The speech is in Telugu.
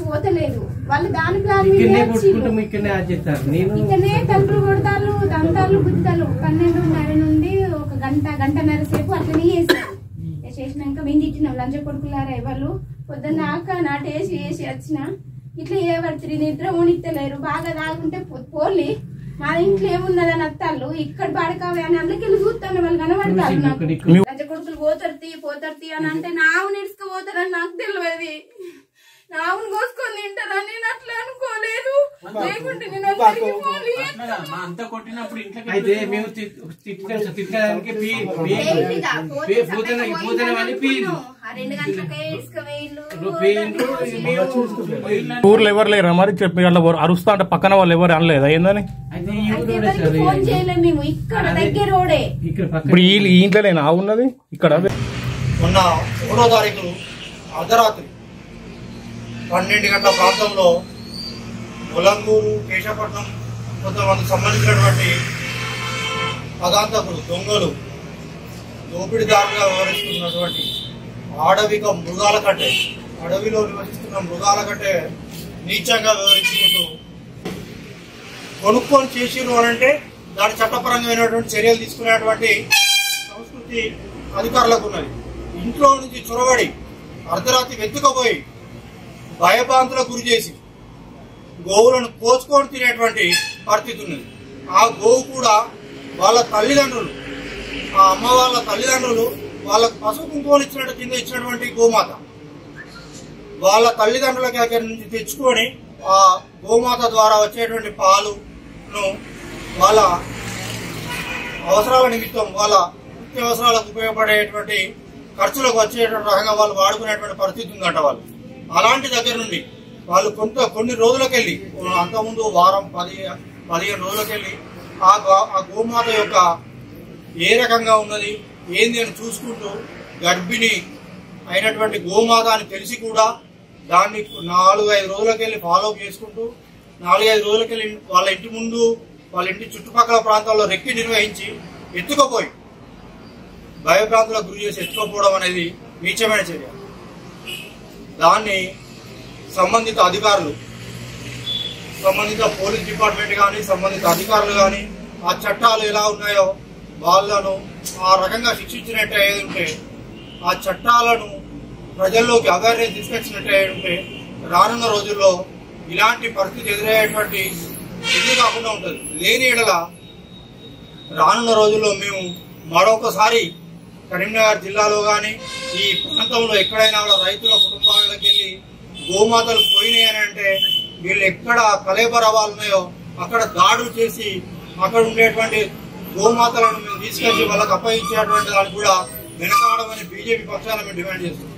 పోతలేదు వాళ్ళు దాని ప్లాన్ ఇక్కడనే తలుపులు కొడతారు దంతాలు గుద్దుతారు 12:30 నుండి 1 గంటన్నర సేపు అట్లనే చేస్తారు చేసినాక మేము తిట్టినాం లంచ కొడుకులారా వాళ్ళు పొద్దున్న దాకా నాటేసి వేసి వచ్చిన ఇట్లా ఏ పడుతుంది నిద్ర ఓనిత్తలేరు బాగా తాగుంటే పోలి మా ఇంట్లో ఏమున్నదని అత్తాళ్ళు ఇక్కడ పడకావి అని అందుకెళ్ళి చూస్తాను వాళ్ళు కనబడతారు నాకు లంచ కొడుకులు పోతారు అని అంటే నావు నిడుచుకుపోతారని నాకు తెలియదు నావును కోసుకొని తింటారని నేను అట్లా అనుకోలేదు లేకుంటే నేను ఊర్లో ఎవరు లేరా మరి చెప్పి అట్లా అరుస్తా అంటే పక్కన వాళ్ళు ఎవరు అనలేదా ఏందని ఫోన్ చేయలేము మేము ఇక్కడ దగ్గర రోడే ఇప్పుడు ఈ ఇంట్లోనేనా ఉన్నది ఇక్కడ మొన్న 1వ తారీఖు అర్ధరాత్రి 12 గంటల ప్రాంతంలో ములంగూరు కేశపట్నం కొంతమందికి సంబంధించినటువంటి పదాంతకులు దొంగలు దోపిడీదారులుగా వ్యవహరిస్తున్నటువంటి ఆడవిక మృగాల కంటే అడవిలో నివసిస్తున్న మృగాల కంటే నీచంగా వ్యవహరించినట్టు కొనుక్కొని చేసిరు అనంటే దాని చట్టపరమైనటువంటి చర్యలు తీసుకునేటువంటి సంస్కృతి అధికారులకు ఉన్నది. ఇంట్లో నుంచి చొరబడి అర్ధరాత్రి వెతుకపోయి భయభ్రాంతులకు గురి చేసి గోవులను కోసుకొని తినేటువంటి పరిస్థితి ఉన్నది. ఆ గోవు కూడా వాళ్ళ తల్లిదండ్రులు ఆ అమ్మ వాళ్ళ తల్లిదండ్రులు వాళ్ళకు పసుపు కుంకుమలు ఇచ్చినట్టు కింద ఇచ్చినటువంటి గోమాత వాళ్ళ తల్లిదండ్రుల దగ్గర నుంచి తెచ్చుకొని ఆ గోమాత ద్వారా వచ్చేటువంటి పాలును వాళ్ళ అవసరాల నిమిత్తం వాళ్ళ నిత్యావసరాలకు ఉపయోగపడేటువంటి ఖర్చులకు వచ్చేటువంటి రకంగా వాళ్ళు వాడుకునేటువంటి పరిస్థితి ఉందంట. వాళ్ళు అలాంటి దగ్గర నుండి వాళ్ళు కొన్ని రోజులకెళ్ళి అంతకుముందు వారం 15 రోజులకెళ్ళి ఆ గోమాత యొక్క ఏ రకంగా ఉన్నది ఏంది అని చూసుకుంటూ గర్భిణి అయినటువంటి గోమాత అని తెలిసి కూడా దాన్ని 4-5 రోజులకెళ్ళి ఫాలోఅప్ చేసుకుంటూ 4-5 రోజులకెళ్ళి వాళ్ళ ఇంటి ముందు వాళ్ళ ఇంటి చుట్టుపక్కల ప్రాంతాల్లో రెక్కి నిర్వహించి ఎత్తుకుపోయి భయభ్రాంతులకు గురి చేసి ఎత్తుకోపోవడం అనేది నీచమైన చర్య. దాన్ని సంబంధిత అధికారులు సంబంధిత పోలీస్ డిపార్ట్మెంట్ కానీ సంబంధిత అధికారులు కానీ ఆ చట్టాలు ఎలా ఉన్నాయో వాళ్ళను ఆ రకంగా శిక్షించినట్టు ఏదంటే ఆ చట్టాలను ప్రజల్లోకి అవేర్నెస్ తీసుకొచ్చినట్టు ఏదంటే రానున్న రోజుల్లో ఇలాంటి పరిస్థితి ఎదురయ్యేటువంటి ఇది కాకుండా ఉంటుంది. లేని ఎడల రానున్న రోజుల్లో మేము మరొకసారి కరీంనగర్ జిల్లాలో కానీ ఈ ప్రాంతంలో ఎక్కడైనా రైతుల కుటుంబాలకు వెళ్ళి గోమాతలు పోయినాయని అంటే వీళ్ళు ఎక్కడ కలేబరవాలు ఉన్నాయో అక్కడ దాడులు చేసి అక్కడ ఉండేటువంటి గోమాతలను మేము తీసుకెళ్లి వాళ్ళకి అప్పగించేటువంటి దాన్ని కూడా వెనకాడమని బీజేపీ పక్షాన మేము డిమాండ్ చేస్తున్నాం.